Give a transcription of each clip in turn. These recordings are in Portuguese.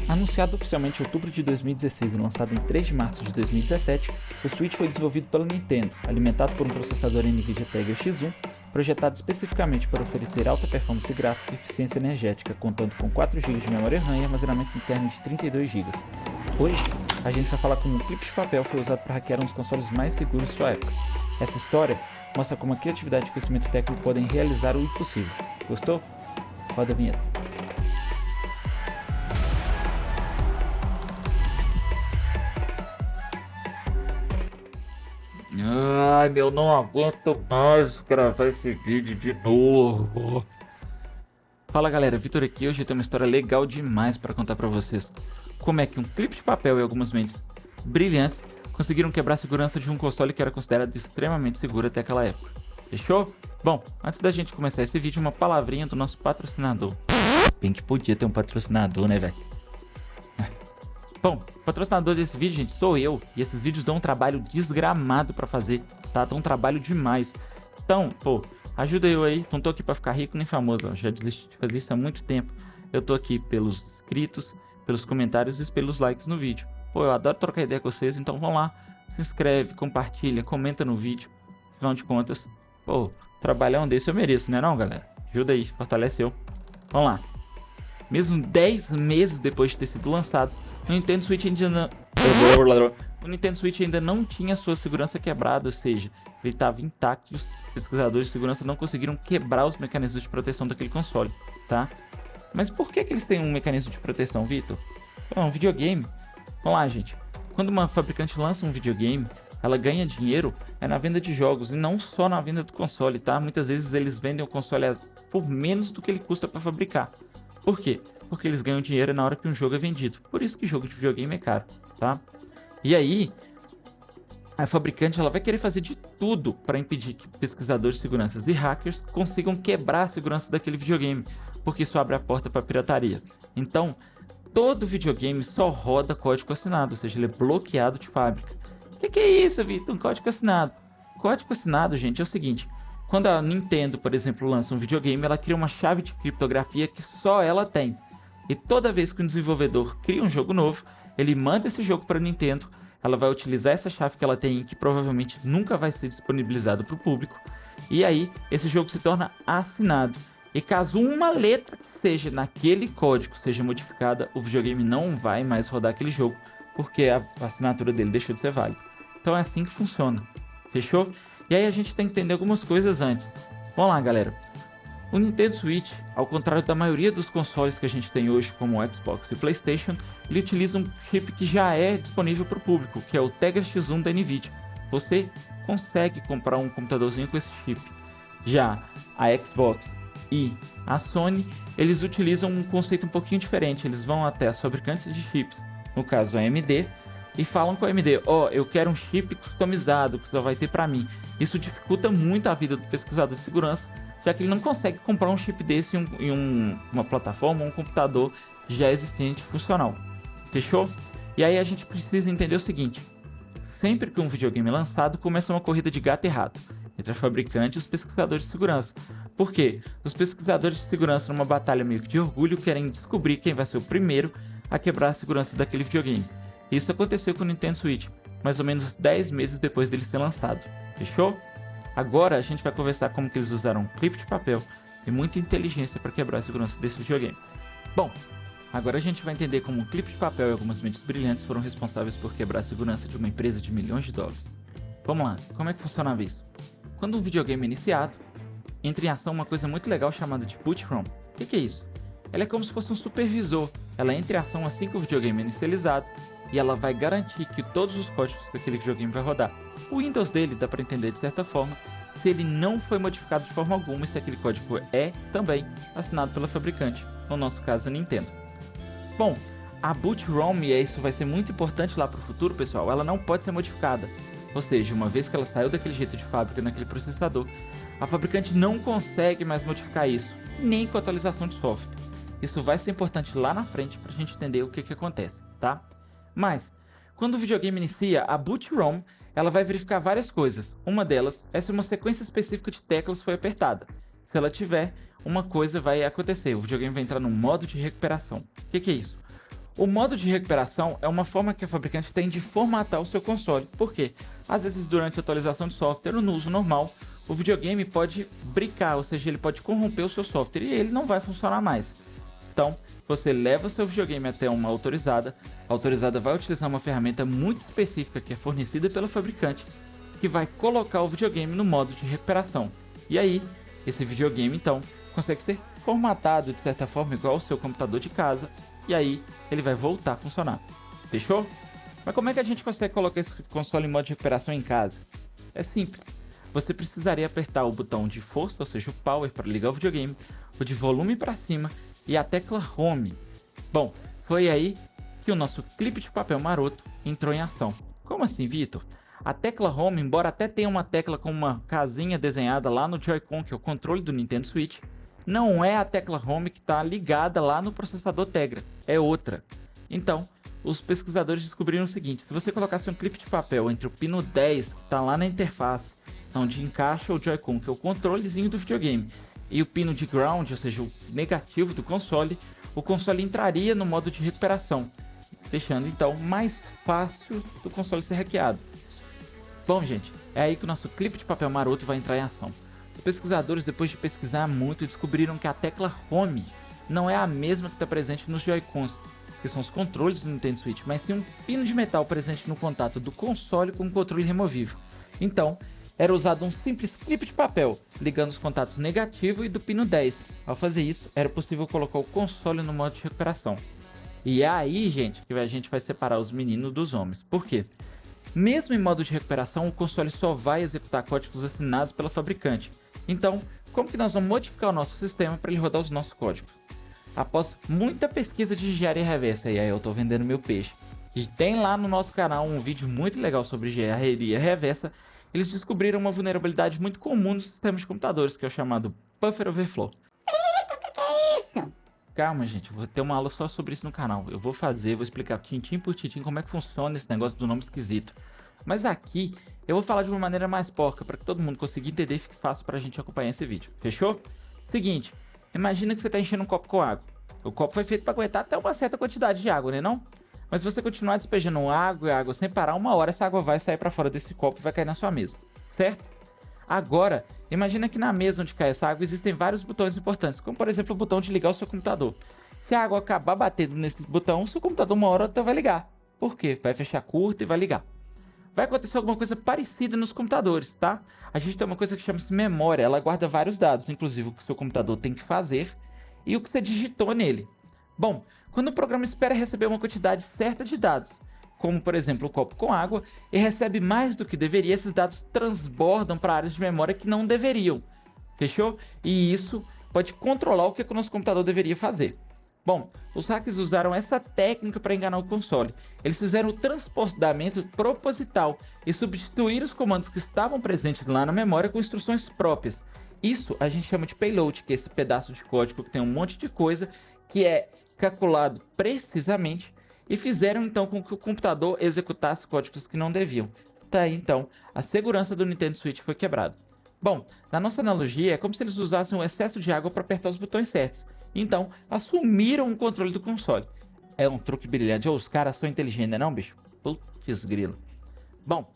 Anunciado oficialmente em outubro de 2016 e lançado em 3 de março de 2017, o Switch foi desenvolvido pela Nintendo, alimentado por um processador NVIDIA Tegra X1, projetado especificamente para oferecer alta performance gráfica e eficiência energética, contando com 4 GB de memória RAM e armazenamento interno de 32 GB. Hoje, a gente vai falar como um clipe de papel foi usado para hackear um dos consoles mais seguros de sua época. Essa história mostra como a criatividade e o conhecimento técnico podem realizar o impossível. Gostou? Roda a vinheta. Ai, meu, não aguento mais gravar esse vídeo de novo. Fala galera, Vitor aqui. Hoje tem uma história legal demais para contar para vocês. Como é que um clipe de papel e algumas mentes brilhantes conseguiram quebrar a segurança de um console que era considerado extremamente seguro até aquela época. Fechou? Bom, antes da gente começar esse vídeo, uma palavrinha do nosso patrocinador. Bem que podia ter um patrocinador, né, velho? Bom, o patrocinador desse vídeo, gente, sou eu. E esses vídeos dão um trabalho desgramado pra fazer, tá? Dão um trabalho demais. Então, pô, ajuda eu aí. Não tô aqui pra ficar rico nem famoso, ó. Já desisti de fazer isso há muito tempo. Eu tô aqui pelos inscritos, pelos comentários e pelos likes no vídeo. Pô, eu adoro trocar ideia com vocês, então vão lá. Se inscreve, compartilha, comenta no vídeo. Afinal de contas, pô, trabalhar desse eu mereço, né não, galera? Ajuda aí, fortalece eu. Vamos lá. Mesmo 10 meses depois de ter sido lançado, o Nintendo Switch ainda não tinha sua segurança quebrada, ou seja, ele estava intacto e os pesquisadores de segurança não conseguiram quebrar os mecanismos de proteção daquele console, tá? Mas por que eles têm um mecanismo de proteção, Vitor? É um videogame. Vamos lá, gente. Quando uma fabricante lança um videogame, ela ganha dinheiro na venda de jogos e não só na venda do console, tá? Muitas vezes eles vendem o console por menos do que ele custa para fabricar. Por quê? Porque eles ganham dinheiro na hora que um jogo é vendido. Por isso que jogo de videogame é caro, tá? E aí, a fabricante ela vai querer fazer de tudo para impedir que pesquisadores de segurança e hackers consigam quebrar a segurança daquele videogame, porque isso abre a porta para pirataria. Então, todo videogame só roda código assinado, ou seja, ele é bloqueado de fábrica. O que é isso, Vitor? Um código assinado. Código assinado, gente, é o seguinte. Quando a Nintendo, por exemplo, lança um videogame, ela cria uma chave de criptografia que só ela tem. E toda vez que um desenvolvedor cria um jogo novo, ele manda esse jogo para a Nintendo, ela vai utilizar essa chave que ela tem, que provavelmente nunca vai ser disponibilizado para o público, e aí esse jogo se torna assinado. E caso uma letra que seja naquele código seja modificada, o videogame não vai mais rodar aquele jogo, porque a assinatura dele deixou de ser válida. Então é assim que funciona. Fechou? E aí a gente tem que entender algumas coisas antes. Vamos lá, galera. O Nintendo Switch, ao contrário da maioria dos consoles que a gente tem hoje, como o Xbox e o PlayStation, ele utiliza um chip que já é disponível para o público, que é o Tegra X1 da NVIDIA. Você consegue comprar um computadorzinho com esse chip. Já a Xbox e a Sony, eles utilizam um conceito um pouquinho diferente. Eles vão até as fabricantes de chips, no caso a AMD, e falam com a AMD, eu quero um chip customizado que só vai ter para mim. Isso dificulta muito a vida do pesquisador de segurança, já que ele não consegue comprar um chip desse em uma plataforma ou um computador já existente funcional. Fechou? E aí a gente precisa entender o seguinte: sempre que um videogame é lançado, começa uma corrida de gato e rato entre a fabricante e os pesquisadores de segurança. Por quê? Os pesquisadores de segurança, numa batalha meio que de orgulho, querem descobrir quem vai ser o primeiro a quebrar a segurança daquele videogame. Isso aconteceu com o Nintendo Switch, mais ou menos 10 meses depois dele ser lançado. Fechou? Agora a gente vai conversar como que eles usaram um clipe de papel e muita inteligência para quebrar a segurança desse videogame. Bom, agora a gente vai entender como um clipe de papel e algumas mentes brilhantes foram responsáveis por quebrar a segurança de uma empresa de milhões de dólares. Vamos lá, como é que funcionava isso? Quando um videogame é iniciado, entra em ação uma coisa muito legal chamada de boot ROM. O que é isso? Ela é como se fosse um supervisor. Ela entra em ação assim que o videogame é inicializado e ela vai garantir que todos os códigos que aquele videogame vai rodar. O Windows dele dá para entender de certa forma se ele não foi modificado de forma alguma e se aquele código é também assinado pela fabricante, no nosso caso a Nintendo. Bom, a boot ROM, e isso vai ser muito importante lá para o futuro, pessoal, ela não pode ser modificada. Ou seja, uma vez que ela saiu daquele jeito de fábrica naquele processador, a fabricante não consegue mais modificar isso, nem com atualização de software. Isso vai ser importante lá na frente para a gente entender o que acontece, tá? Mas, quando o videogame inicia, a boot ROM ela vai verificar várias coisas. Uma delas é se uma sequência específica de teclas foi apertada. Se ela tiver, uma coisa vai acontecer. O videogame vai entrar num modo de recuperação. O que é isso? O modo de recuperação é uma forma que a fabricante tem de formatar o seu console. Por quê? Às vezes, durante a atualização de software ou no uso normal, o videogame pode bricar, ou seja, ele pode corromper o seu software e ele não vai funcionar mais. Então, você leva o seu videogame até uma autorizada, a autorizada vai utilizar uma ferramenta muito específica que é fornecida pelo fabricante, que vai colocar o videogame no modo de recuperação. E aí, esse videogame então consegue ser formatado de certa forma igual ao seu computador de casa, e aí ele vai voltar a funcionar. Fechou? Mas como é que a gente consegue colocar esse console em modo de recuperação em casa? É simples. Você precisaria apertar o botão de força, ou seja, o power para ligar o videogame, o de volume para cima e a tecla home. Bom, foi aí que o nosso clipe de papel maroto entrou em ação. Como assim, Vitor? A tecla home, embora até tenha uma tecla com uma casinha desenhada lá no Joy-Con, que é o controle do Nintendo Switch, não é a tecla home que está ligada lá no processador Tegra, é outra. Então, os pesquisadores descobriram o seguinte: se você colocasse um clipe de papel entre o pino 10, que está lá na interface, onde encaixa o Joy-Con, que é o controlezinho do videogame, e o pino de ground, ou seja, o negativo do console, o console entraria no modo de recuperação, deixando então mais fácil do console ser hackeado. Bom, gente, é aí que o nosso clipe de papel maroto vai entrar em ação. Os pesquisadores, depois de pesquisar muito, descobriram que a tecla Home não é a mesma que está presente nos Joy-Cons, que são os controles do Nintendo Switch, mas sim um pino de metal presente no contato do console com o controle removível. Então, era usado um simples clipe de papel, ligando os contatos negativo e do pino 10. Ao fazer isso, era possível colocar o console no modo de recuperação. E é aí, gente, que a gente vai separar os meninos dos homens. Por quê? Mesmo em modo de recuperação, o console só vai executar códigos assinados pela fabricante. Então, como que nós vamos modificar o nosso sistema para ele rodar os nossos códigos? Após muita pesquisa de engenharia reversa, e aí eu estou vendendo meu peixe, e tem lá no nosso canal um vídeo muito legal sobre engenharia reversa, eles descobriram uma vulnerabilidade muito comum nos sistemas de computadores, que é o chamado Buffer Overflow. Eita, o que é isso? Calma, gente, vou ter uma aula só sobre isso no canal. Eu vou explicar tintim por tintim como é que funciona esse negócio do nome esquisito. Mas aqui eu vou falar de uma maneira mais porca, para que todo mundo consiga entender e fique fácil para a gente acompanhar esse vídeo. Fechou? Seguinte, imagina que você está enchendo um copo com água. O copo foi feito para aguentar até uma certa quantidade de água, né não? Mas se você continuar despejando água e água sem parar, uma hora essa água vai sair para fora desse copo e vai cair na sua mesa, certo? Agora, imagina que na mesa onde cai essa água existem vários botões importantes, como por exemplo o botão de ligar o seu computador. Se a água acabar batendo nesse botão, o seu computador uma hora ou outra vai ligar. Por quê? Vai fechar curto e vai ligar. Vai acontecer alguma coisa parecida nos computadores, tá? A gente tem uma coisa que chama-se memória, ela guarda vários dados, inclusive o que o seu computador tem que fazer e o que você digitou nele. Bom, quando o programa espera receber uma quantidade certa de dados, como por exemplo o copo com água, e recebe mais do que deveria, esses dados transbordam para áreas de memória que não deveriam. Fechou? E isso pode controlar o que o nosso computador deveria fazer. Bom, os hackers usaram essa técnica para enganar o console. Eles fizeram o transbordamento proposital e substituíram os comandos que estavam presentes lá na memória com instruções próprias. Isso a gente chama de payload, que é esse pedaço de código que tem um monte de coisa que é calculado precisamente, e fizeram então com que o computador executasse códigos que não deviam. Tá aí então, a segurança do Nintendo Switch foi quebrada. Bom, na nossa analogia é como se eles usassem um excesso de água para apertar os botões certos. Então, assumiram o controle do console. É um truque brilhante. Os caras são inteligentes, né não, bicho? Putz grila. Bom,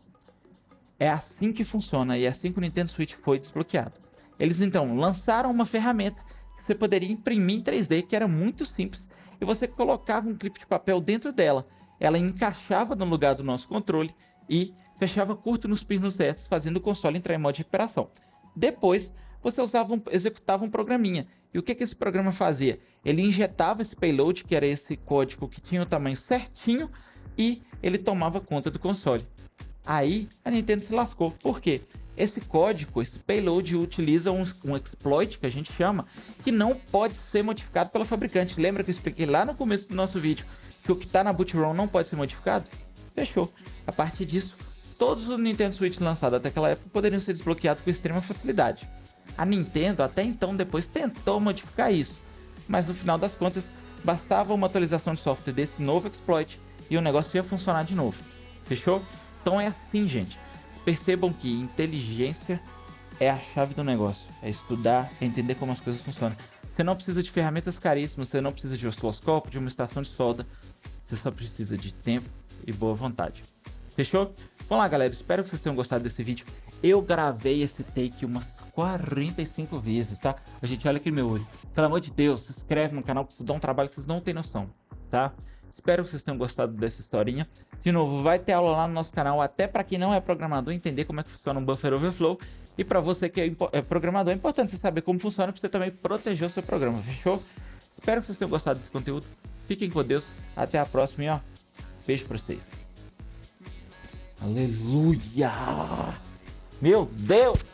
é assim que funciona e é assim que o Nintendo Switch foi desbloqueado. Eles então lançaram uma ferramenta que você poderia imprimir em 3D, que era muito simples, e você colocava um clipe de papel dentro dela. Ela encaixava no lugar do nosso controle e fechava curto nos pinos certos, fazendo o console entrar em modo de recuperação. Depois, você executava um programinha. E o que esse programa fazia? Ele injetava esse payload, que era esse código que tinha o tamanho certinho, e ele tomava conta do console. Aí a Nintendo se lascou. Por quê? Esse código, esse payload, utiliza um exploit, que a gente chama, que não pode ser modificado pela fabricante. Lembra que eu expliquei lá no começo do nosso vídeo que o que está na boot ROM não pode ser modificado? Fechou. A partir disso, todos os Nintendo Switch lançados até aquela época poderiam ser desbloqueados com extrema facilidade. A Nintendo até então depois tentou modificar isso, mas no final das contas bastava uma atualização de software desse novo exploit e o negócio ia funcionar de novo. Fechou? Então é assim, gente. Percebam que inteligência é a chave do negócio. É estudar, é entender como as coisas funcionam. Você não precisa de ferramentas caríssimas, você não precisa de osciloscópio, de uma estação de solda. Você só precisa de tempo e boa vontade. Fechou? Vamos lá, galera. Espero que vocês tenham gostado desse vídeo. Eu gravei esse take umas 45 vezes, tá? A gente olha aqui no meu olho. Pelo amor de Deus, se inscreve no canal, que isso dá um trabalho que vocês não têm noção, tá? Espero que vocês tenham gostado dessa historinha. De novo, vai ter aula lá no nosso canal, até para quem não é programador, entender como é que funciona um Buffer Overflow. E para você que é programador, é importante você saber como funciona para você também proteger o seu programa, fechou? Espero que vocês tenham gostado desse conteúdo. Fiquem com Deus. Até a próxima e ó, beijo para vocês. Aleluia! Meu Deus!